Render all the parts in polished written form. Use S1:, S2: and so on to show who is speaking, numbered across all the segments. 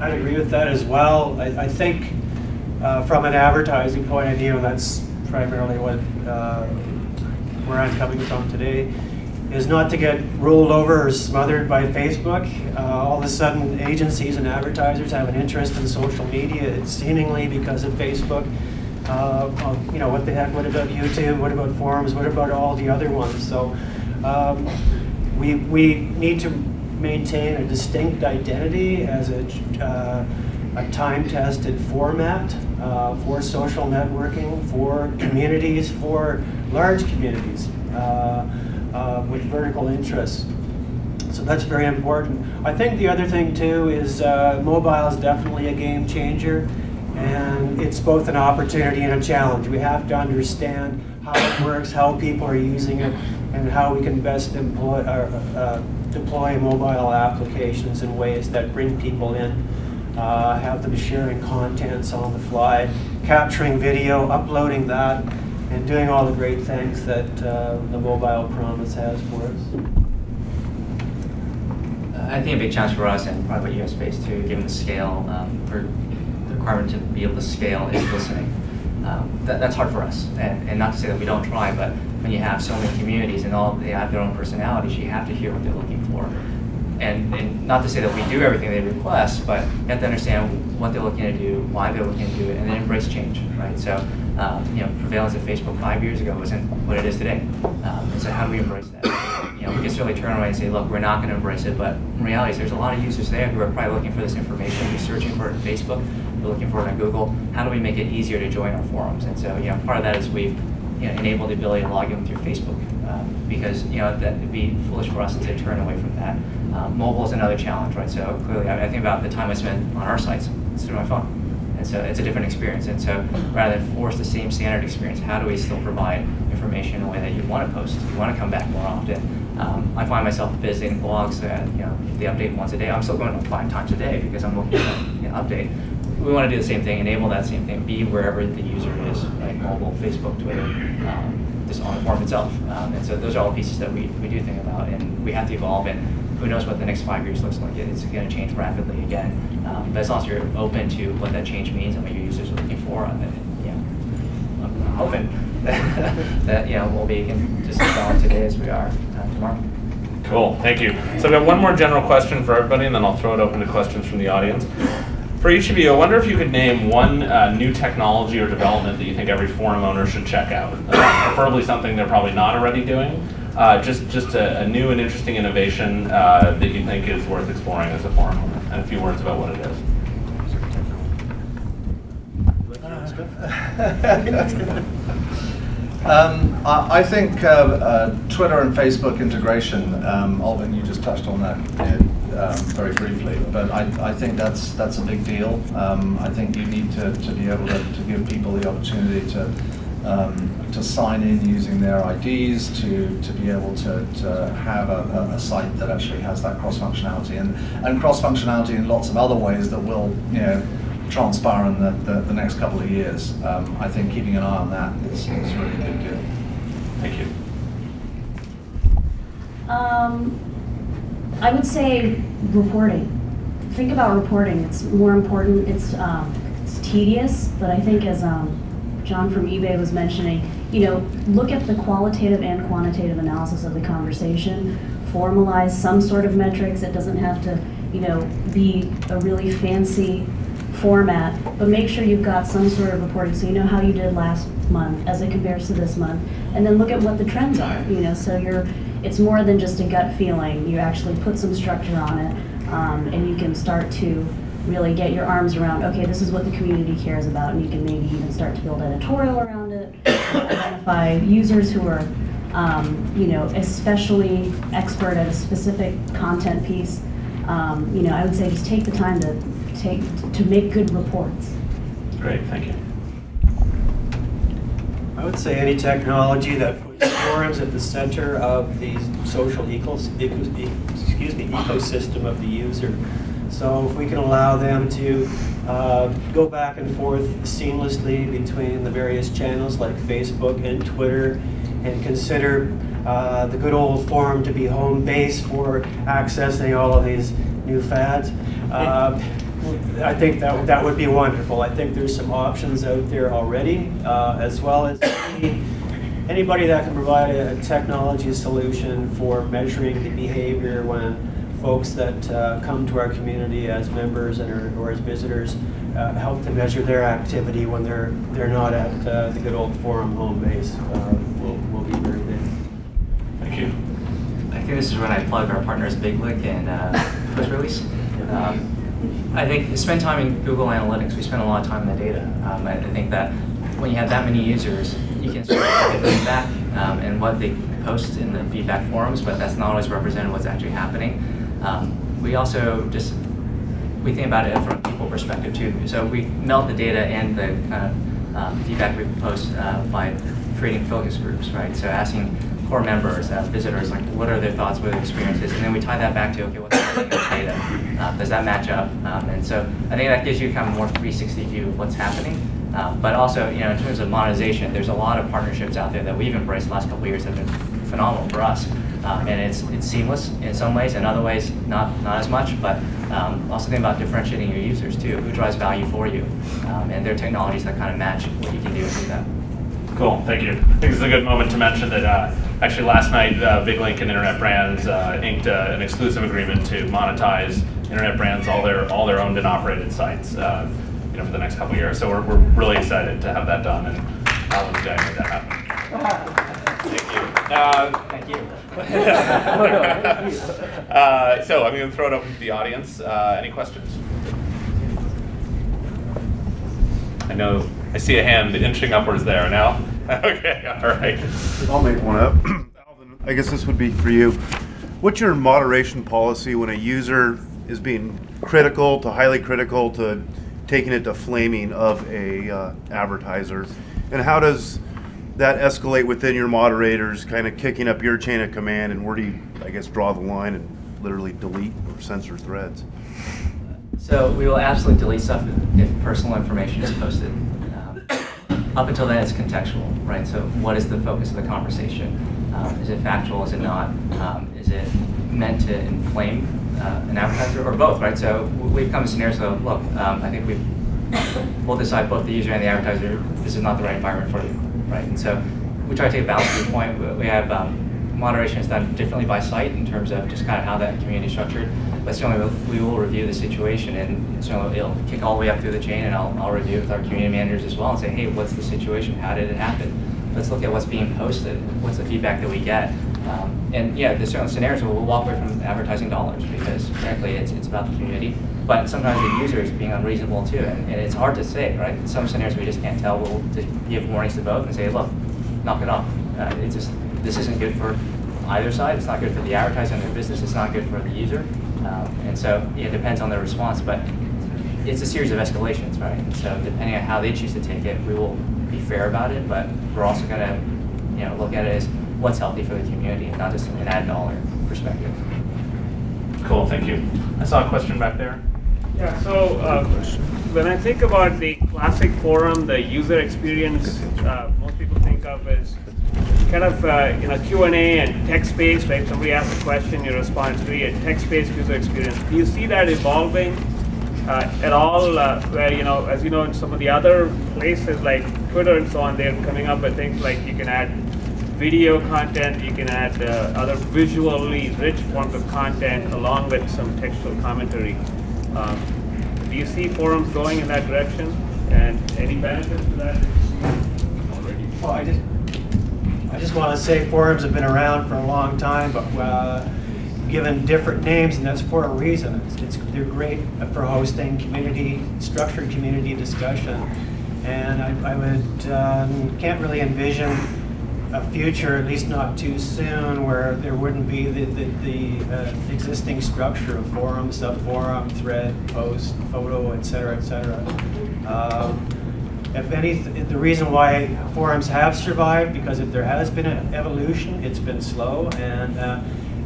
S1: I'd agree with that as well. I think from an advertising point of view, that's primarily what where I'm coming from today, is not to get rolled over or smothered by Facebook. All of a sudden, agencies and advertisers have an interest in social media. It's seemingly because of Facebook. You know, what the heck, what about YouTube? What about forums? What about all the other ones? So we need to maintain a distinct identity as a time-tested format for social networking, for communities, for large communities with vertical interests. So that's very important. I think the other thing too is mobile is definitely a game changer, and it's both an opportunity and a challenge. We have to understand how it works, how people are using it, and how we can best deploy mobile applications in ways that bring people in, have them sharing contents on the fly, capturing video, uploading that, and doing all the great things that the mobile promise has for us.
S2: I think a big challenge for us, and probably what you guys face too, given the scale, for the requirement to be able to scale is listening. That's hard for us, and not to say that we don't try, but when you have so many communities and all they have their own personalities, you have to hear what they're looking for. And not to say that we do everything they request, but you have to understand what they're looking to do, why they're looking to do it, and then embrace change, right? So, you know, prevalence of Facebook 5 years ago wasn't what it is today. And so how do we embrace that? You know, we can certainly turn around and say, look, we're not going to embrace it, but in reality, there's a lot of users there who are probably looking for this information, they're searching for it on Facebook, they're looking for it on Google. How do we make it easier to join our forums? And so, you know, part of that is we've enabled the ability to log in with your Facebook, because, you know, that would be foolish for us to turn away from that. Mobile is another challenge, right? So clearly, I think about the time I spend on our sites, it's through my phone. And so it's a different experience. And so rather than force the same standard experience, how do we still provide information in a way that you want to post, you want to come back more often? I find myself visiting blogs that, you know, they update once a day. I'm still going to 5 times a day because I'm looking at an update. We want to do the same thing, enable that same thing, be wherever the user is, like mobile, Facebook, Twitter, just on the forum itself. And so those are all pieces that we do think about, and we have to evolve, and who knows what the next 5 years looks like. It's going to change rapidly again. But as long as you're open to what that change means and what your users are looking for, I'm hoping that we'll be just as strong today as we are tomorrow.
S3: Cool, thank you. So I've got one more general question for everybody, and then I'll throw it open to questions from the audience. For each of you, I wonder if you could name one new technology or development that you think every forum owner should check out. Preferably something they're probably not already doing. Just a new and interesting innovation that you think is worth exploring as a forum owner, and a few words about what it is.
S4: I think Twitter and Facebook integration, Alvin, you just touched on that very briefly, but I think that's a big deal. I think you need to be able to give people the opportunity to sign in using their IDs, to be able to have a site that actually has that cross-functionality, and cross-functionality in lots of other ways that will transpire in the next couple of years. I think keeping an eye on that is really a big deal.
S3: Thank you.
S5: I would say reporting. Think about reporting. It's more important. It's tedious, but I think as John from eBay was mentioning, look at the qualitative and quantitative analysis of the conversation. Formalize some sort of metrics. It doesn't have to, be a really fancy format, but make sure you've got some sort of reporting so you know how you did last month as it compares to this month, and then look at what the trends are. So it's more than just a gut feeling. You actually put some structure on it, and you can start to really get your arms around, okay, this is what the community cares about, and you can maybe even start to build editorial around it, identify users who are, especially expert at a specific content piece. I would say just take the time to make good reports.
S3: Great, thank you.
S1: I would say any technology that puts forums at the center of the social ecosystem of the user. So if we can allow them to go back and forth seamlessly between the various channels like Facebook and Twitter, and consider the good old forum to be home base for accessing all of these new fads. I think that would be wonderful. I think there's some options out there already, as well as anybody that can provide a technology solution for measuring the behavior when folks that come to our community as members or as visitors help to measure their activity when they're not at the good old Forum home base. Will be very big.
S3: Thank you.
S2: I think this is when I plug our partners Viglink and post release. I think spend time in Google Analytics. We spend a lot of time in the data. I think that when you have that many users, you can start to get feedback and what they post in the feedback forums, but that's not always represented what's actually happening. We also we think about it from a people perspective too. So we melt the data and the kind of feedback we post by creating focus groups, right? So asking core members, visitors, like what are their thoughts, what are their experiences, and then we tie that back to, okay, what's happening in the data? Does that match up? And so I think that gives you kind of more 360 view of what's happening. But also, in terms of monetization, there's a lot of partnerships out there that we've embraced the last couple of years that have been phenomenal for us. And it's seamless in some ways, in other ways not as much, but also think about differentiating your users too. Who drives value for you? And there are technologies that kind of match what you can do with that.
S3: Cool, thank you. I think this is a good moment to mention that actually last night Viglink and Internet Brands inked an exclusive agreement to monetize Internet Brands all their owned and operated sites for the next couple of years. So we're really excited to have that done, and Alvin's guy made that happen. Thank you. So I'm going to throw it open to the audience. Any questions? I see a hand inching upwards there now. Okay, all right.
S6: I'll make one up. Alvin, I guess this would be for you. What's your moderation policy when a user is being critical to highly critical to taking it to flaming of a advertiser? And how does that escalate within your moderators, kind of kicking up your chain of command, and where do you, I guess, draw the line and literally delete or censor threads?
S2: So we will absolutely delete stuff if personal information is posted. Up until then, it's contextual, right? So what is the focus of the conversation? Is it factual? Is it not? Is it meant to inflame an advertiser, or both, right? So we've come to scenarios of, look, I think we'll decide, both the user and the advertiser, this is not the right environment for you, right? And so we try to take a balanced viewpoint. We have moderation is done differently by site in terms of just kind of how that community is structured. But certainly we will review the situation, and certainly it'll kick all the way up through the chain, and I'll review it with our community managers as well and say, hey, what's the situation? How did it happen? Let's look at what's being posted. What's the feedback that we get? And yeah, there's certain scenarios where we'll walk away from advertising dollars because frankly it's about the community. But sometimes the user is being unreasonable too, and it's hard to say, right? In some scenarios we just can't tell. We'll just give warnings to both and say, look, knock it off. This isn't good for either side. It's not good for the advertiser and their business. It's not good for the user. And so it depends on their response, but it's a series of escalations, right? And so depending on how they choose to take it, we will be fair about it, but we're also going to look at it as what's healthy for the community, and not just an ad dollar perspective.
S3: Cool, thank you. I saw a question back there.
S7: Yeah, so when I think about the classic forum, the user experience, most people think of as kind of Q&A and text-based, right? Somebody asks a question, you respond. It's really a text-based user experience. Do you see that evolving at all? Where as you know, in some of the other places like Twitter and so on, they're coming up with things like you can add video content, you can add other visually rich forms of content along with some textual commentary. Do you see forums going in that direction, and any benefits to that?
S1: Well, I just want to say forums have been around for a long time, but given different names, and that's for a reason. They're great for hosting structured community discussion, and I would can't really envision a future, at least not too soon, where there wouldn't be the existing structure of forum, subforum, thread, post, photo, et cetera, et cetera. If anything, the reason why forums have survived, because if there has been an evolution, it's been slow, and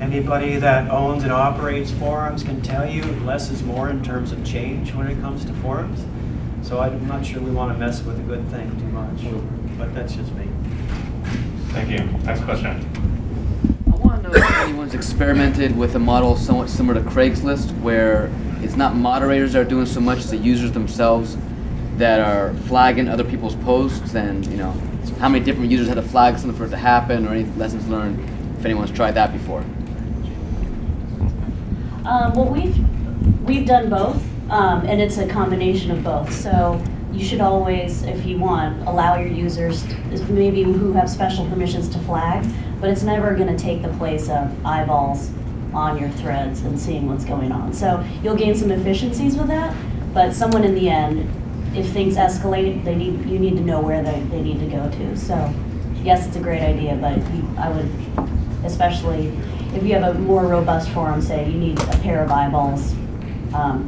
S1: anybody that owns and operates forums can tell you less is more in terms of change when it comes to forums. So I'm not sure we want to mess with a good thing too much, but that's just me.
S3: Thank you. Next question.
S8: I want to know if anyone's experimented with a model somewhat similar to Craigslist, where it's not moderators that are doing so much as the users themselves that are flagging other people's posts, and how many different users had to flag something for it to happen, or any lessons learned if anyone's tried that before?
S5: Well, we've done both, and it's a combination of both. So you should always, if you want, allow your users, maybe who have special permissions, to flag, but it's never going to take the place of eyeballs on your threads and seeing what's going on. So you'll gain some efficiencies with that, but someone in the end, if things escalate, you need to know where they need to go to. So yes, it's a great idea, but I would, especially if you have a more robust forum, say you need a pair of eyeballs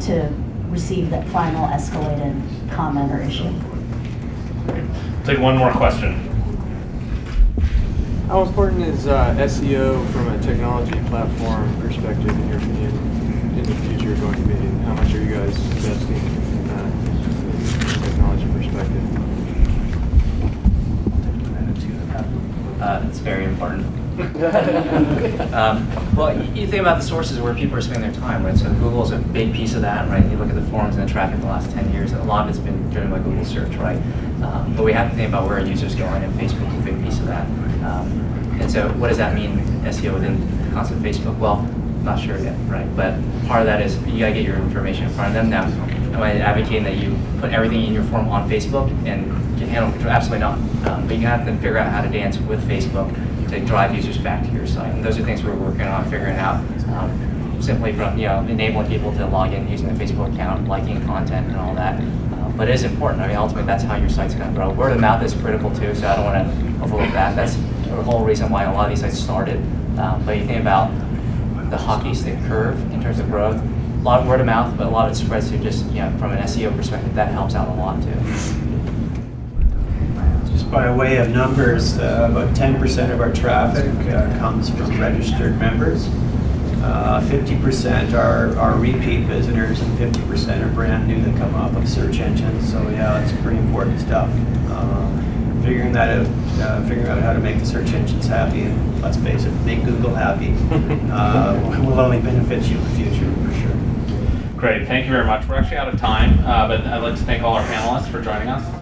S5: to receive that final escalated comment or issue.
S3: Take one more question.
S9: How important is SEO from a technology platform perspective, in your opinion, in the future going to be? And how much are you guys investing in that from a technology perspective?
S2: It's very important. Well, you think about the sources where people are spending their time, right? So Google is a big piece of that, right? You look at the forums and the traffic in the last 10 years, a lot of it's been driven by Google search, right? But we have to think about where our users go, and Facebook is a big piece of that. And so what does that mean, SEO within the concept of Facebook? Well, not sure yet, right? But part of that is you gotta get your information in front of them. Now, am I advocating that you put everything in your forum on Facebook and get handle control? Absolutely not. But you have to figure out how to dance with Facebook to drive users back to your site. And those are things we're working on figuring out. Simply from enabling people to log in using the Facebook account, liking content and all that. But it is important. I mean, ultimately, that's how your site's going to grow. Word of mouth is critical too, so I don't want to overlook that. That's the whole reason why a lot of these sites started. But you think about the hockey stick curve in terms of growth. A lot of word of mouth, but a lot of it spreads to just from an SEO perspective. That helps out a lot too.
S1: Just by way of numbers, about 10% of our traffic comes from registered members. 50% are repeat visitors, and 50% are brand new that come off of search engines. So yeah, that's pretty important stuff. Figuring out how to make the search engines happy, and let's face it, make Google happy, will only benefit you in the future for sure.
S3: Great, thank you very much. We're actually out of time, but I'd like to thank all our panelists for joining us.